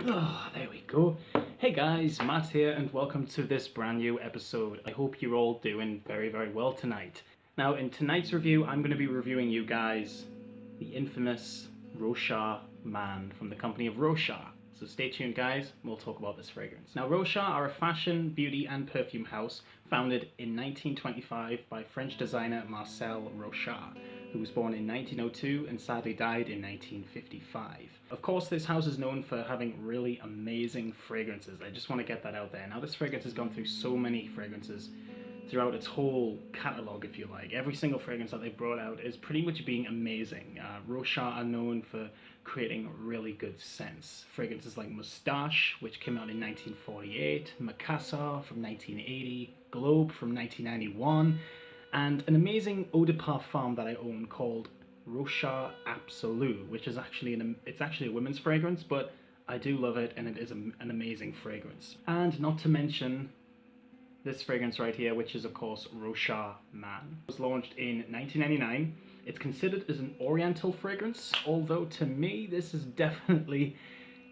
Oh, there we go. Hey guys, Matt here and welcome to this brand new episode. I hope you're all doing very, very well tonight. Now in tonight's review, I'm going to be reviewing you guys the infamous Rochas Man from the company of Rochas. So stay tuned guys, and we'll talk about this fragrance. Now Rochas are a fashion, beauty and perfume house founded in 1925 by French designer Marcel Rochas, who was born in 1902 and sadly died in 1955. Of course, this house is known for having really amazing fragrances. I just want to get that out there. Now, this fragrance has gone through so many fragrances throughout its whole catalogue, if you like. Every single fragrance that they've brought out is pretty much being amazing. Rochas are known for creating really good scents. Fragrances like Moustache, which came out in 1948, Macassar from 1980, Globe from 1991, and an amazing eau de parfum that I own called Rochas Absolu, which is actually it's actually a women's fragrance, but I do love it and it is an amazing fragrance. And not to mention this fragrance right here, which is of course Rochas Man. It was launched in 1999. It's considered as an oriental fragrance, although to me this is definitely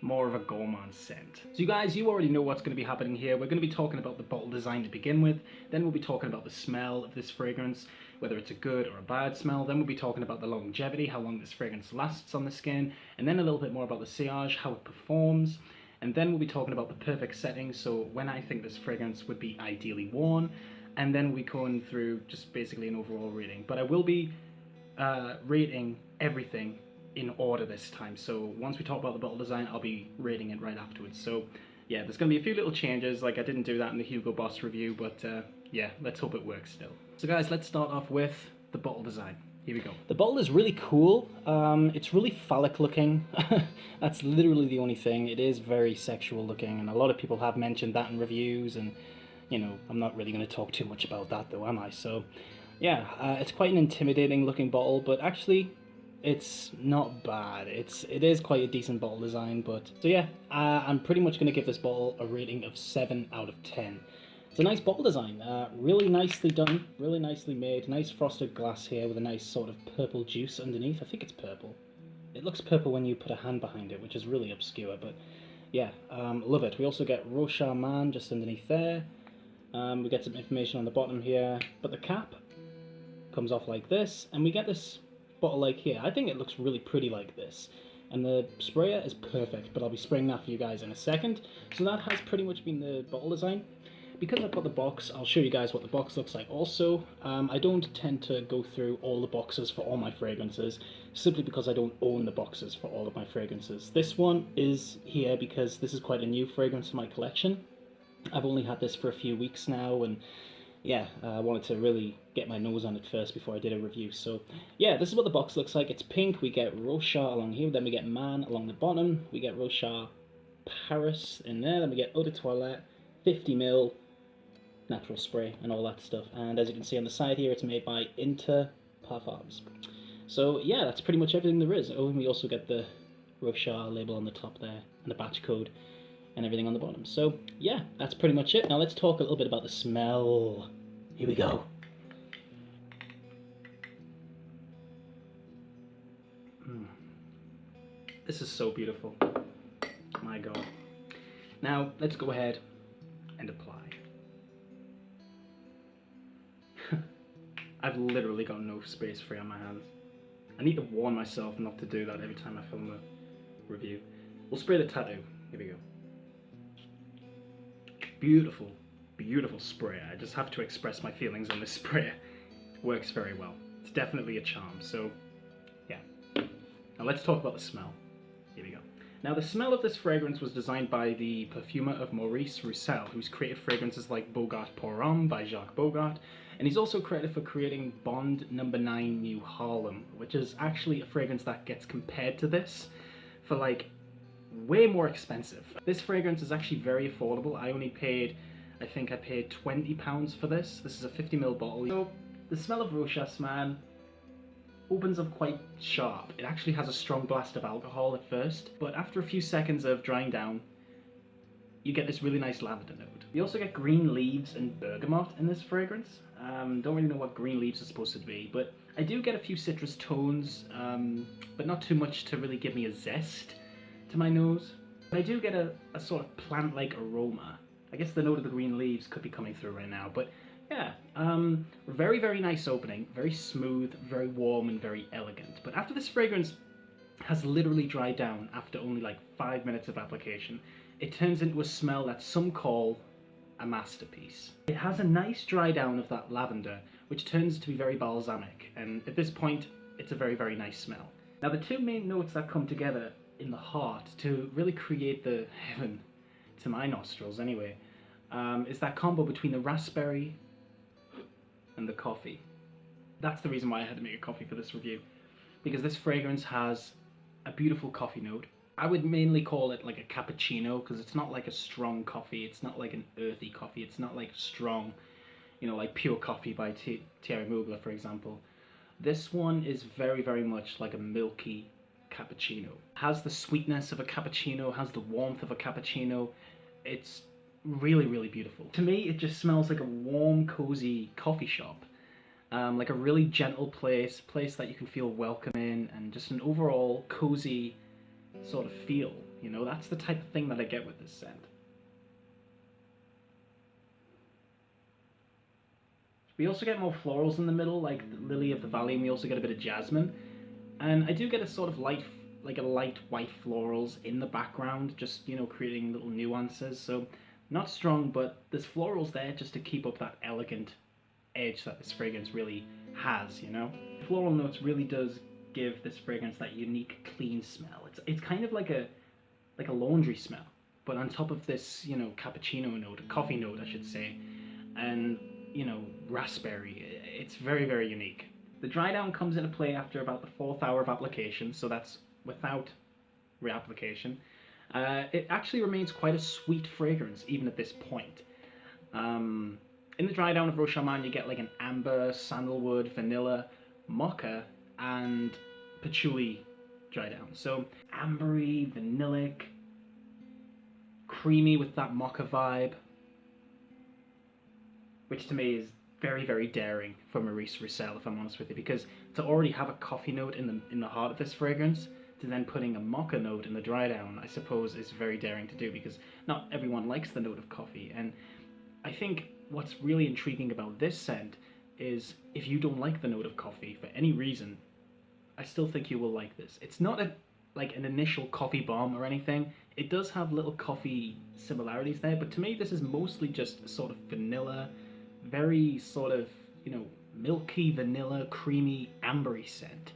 more of a gourmand scent. So you guys, you already know what's going to be happening here. We're going to be talking about the bottle design to begin with, then we'll be talking about the smell of this fragrance, whether it's a good or a bad smell, then we'll be talking about the longevity, how long this fragrance lasts on the skin, and then a little bit more about the sillage, how it performs, and then we'll be talking about the perfect setting, so when I think this fragrance would be ideally worn, and then we'll be going through just basically an overall rating. But I will be rating everything in order this time, so once we talk about the bottle design, I'll be rating it right afterwards. So yeah, there's going to be a few little changes, like I didn't do that in the Hugo Boss review, but yeah, let's hope it works still. So guys, let's start off with the bottle design. Here we go. The bottle is really cool. It's really phallic looking. That's literally the only thing. It is very sexual looking, and a lot of people have mentioned that in reviews, and you know, I'm not really going to talk too much about that though, am I? So yeah, it's quite an intimidating looking bottle, but actually it's not bad. It is quite a decent bottle design, but so yeah, I'm pretty much going to give this bottle a rating of 7 out of 10. It's a nice bottle design, really nicely done, really nicely made. Nice frosted glass here with a nice sort of purple juice underneath. I think it's purple. It looks purple when you put a hand behind it, which is really obscure, but yeah, love it. We also get Rochas Man just underneath there. We get some information on the bottom here, but the cap comes off like this, and we get this bottle like here. I think it looks really pretty like this, and the sprayer is perfect, but I'll be spraying that for you guys in a second. So that has pretty much been the bottle design. Because I've got the box, I'll show you guys what the box looks like also. I don't tend to go through all the boxes for all my fragrances, simply because I don't own the boxes for all of my fragrances. This one is here because this is quite a new fragrance in my collection. I've only had this for a few weeks now, and yeah, I wanted to really get my nose on it first before I did a review. So yeah, this is what the box looks like. It's pink. We get Rochas along here, then we get Man along the bottom, we get Rochas Paris in there, then we get Eau de Toilette, 50ml natural spray and all that stuff. And as you can see on the side here, it's made by Inter Parfums. So yeah, that's pretty much everything there is. Oh, and we also get the Rochas label on the top there, and the batch code and everything on the bottom. So yeah, that's pretty much it. Now let's talk a little bit about the smell. Here we go. This is so beautiful. My God. Now let's go ahead and apply. I've literally got no space free on my hands. I need to warn myself not to do that every time I film a review. We'll spray the tattoo. Here we go. Beautiful, beautiful spray. I just have to express my feelings on this spray. It works very well. It's definitely a charm, so yeah. Now let's talk about the smell. Here we go. Now the smell of this fragrance was designed by the perfumer of Maurice Roussel, who's created fragrances like Bogart Pour Homme by Jacques Bogart, and he's also credited for creating Bond No. 9 New Harlem, which is actually a fragrance that gets compared to this for like way more expensive. This fragrance is actually very affordable. I only paid, I think I paid £20 for this. This is a 50ml bottle. So the smell of Rochas Man opens up quite sharp. It actually has a strong blast of alcohol at first, but after a few seconds of drying down, you get this really nice lavender note. You also get green leaves and bergamot in this fragrance. Don't really know what green leaves are supposed to be, but I do get a few citrus tones, but not too much to really give me a zest to my nose. But I do get a sort of plant-like aroma. I guess the note of the green leaves could be coming through right now, but yeah, very, very nice opening, very smooth, very warm, and very elegant. But after this fragrance has literally dried down after only like 5 minutes of application, it turns into a smell that some call a masterpiece. It has a nice dry down of that lavender, which turns to be very balsamic, and at this point, it's a very, very nice smell. Now, the two main notes that come together in the heart to really create the heaven, to my nostrils anyway, is that combo between the raspberry and the coffee. That's the reason why I had to make a coffee for this review, because this fragrance has a beautiful coffee note. I would mainly call it like a cappuccino, because it's not like a strong coffee, it's not like an earthy coffee, it's not like strong, you know, like pure coffee by Thierry Mugler, for example. This one is very, very much like a milky cappuccino. Has the sweetness of a cappuccino, has the warmth of a cappuccino. It's really, really beautiful. To me, it just smells like a warm, cozy coffee shop. Like a really gentle place that you can feel welcome in, and just an overall cozy sort of feel. You know, that's the type of thing that I get with this scent. We also get more florals in the middle, like the lily of the valley, and we also get a bit of jasmine. And I do get a sort of light, like a light white florals in the background, just, you know, creating little nuances. So not strong, but there's florals there just to keep up that elegant edge that this fragrance really has, you know? Floral notes really does give this fragrance that unique clean smell. It's kind of like a laundry smell, but on top of this, you know, cappuccino note, a coffee note I should say, and, you know, raspberry. It's very, very unique. The dry down comes into play after about the 4th hour of application, so that's without reapplication. It actually remains quite a sweet fragrance even at this point. In the dry down of Rochas Man, you get like an amber, sandalwood, vanilla, mocha, and patchouli dry down. So ambery, vanillic, creamy with that mocha vibe, which to me is very, very daring for Maurice Roussel, if I'm honest with you, because to already have a coffee note in the heart of this fragrance, to then putting a mocha note in the dry down, I suppose is very daring to do, because not everyone likes the note of coffee. And I think what's really intriguing about this scent is if you don't like the note of coffee for any reason, I still think you will like this. It's not like an initial coffee bomb or anything. It does have little coffee similarities there, but to me this is mostly just sort of vanilla, very sort of, you know, milky vanilla, creamy, ambery scent.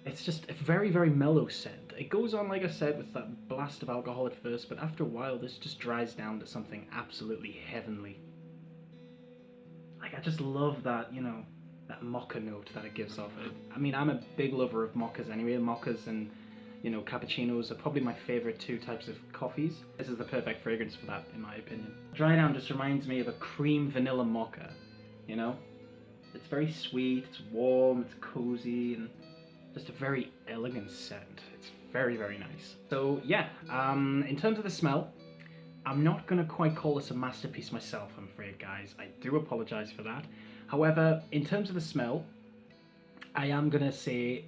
It's just a very, very mellow scent. It goes on, like I said, with that blast of alcohol at first, but after a while this just dries down to something absolutely heavenly. Like, I just love that, you know, that mocha note that it gives off. I mean, I'm a big lover of mochas anyway. Mochas and, you know, cappuccinos are probably my favorite two types of coffees. This is the perfect fragrance for that, in my opinion. Dry down just reminds me of a cream vanilla mocha, you know? It's very sweet, it's warm, it's cozy, and just a very elegant scent. It's very, very nice. So yeah, in terms of the smell, I'm not going to quite call this a masterpiece myself, I'm afraid, guys. I do apologise for that. However, in terms of the smell, I am going to say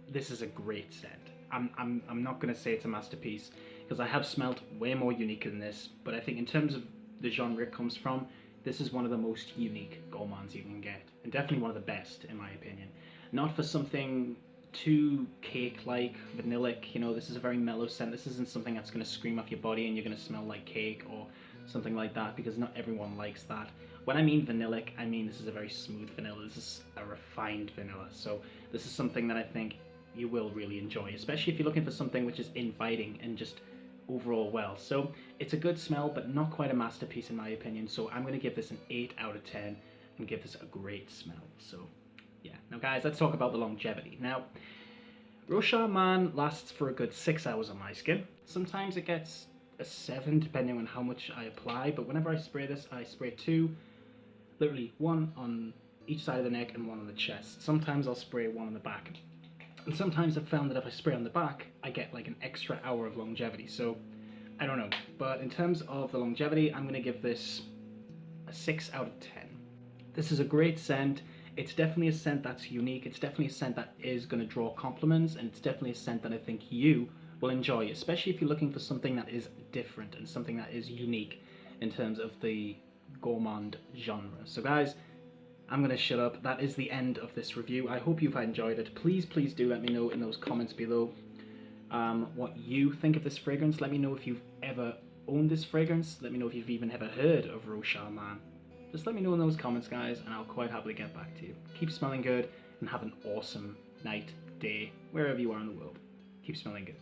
this is a great scent. I'm not going to say it's a masterpiece, because I have smelt way more unique than this, but I think in terms of the genre it comes from, this is one of the most unique gourmands you can get, and definitely one of the best, in my opinion. Not for something too cake-like, vanillic, you know, this is a very mellow scent. This isn't something that's going to scream off your body and you're going to smell like cake or something like that, because not everyone likes that. When I mean vanillic, I mean this is a very smooth vanilla. This is a refined vanilla. So this is something that I think you will really enjoy, especially if you're looking for something which is inviting and just overall well. So it's a good smell, but not quite a masterpiece in my opinion. So I'm going to give this an 8 out of 10 and give this a great smell. So yeah. Now guys, let's talk about the longevity. Now, Rochas Man lasts for a good 6 hours on my skin. Sometimes it gets a 7 depending on how much I apply, but whenever I spray this, I spray 2, literally 1 on each side of the neck and 1 on the chest. Sometimes I'll spray 1 on the back. And sometimes I've found that if I spray on the back, I get like an extra hour of longevity. So I don't know. But in terms of the longevity, I'm going to give this a 6 out of 10. This is a great scent. It's definitely a scent that's unique. It's definitely a scent that is going to draw compliments, and it's definitely a scent that I think you will enjoy, especially if you're looking for something that is different and something that is unique in terms of the gourmand genre. So guys, I'm going to shut up. That is the end of this review. I hope you've enjoyed it. Please do let me know in those comments below what you think of this fragrance. Let me know if you've ever owned this fragrance. Let me know if you've even ever heard of Rochas Man. Just let me know in those comments, guys, and I'll quite happily get back to you. Keep smelling good and have an awesome night, day, wherever you are in the world. Keep smelling good.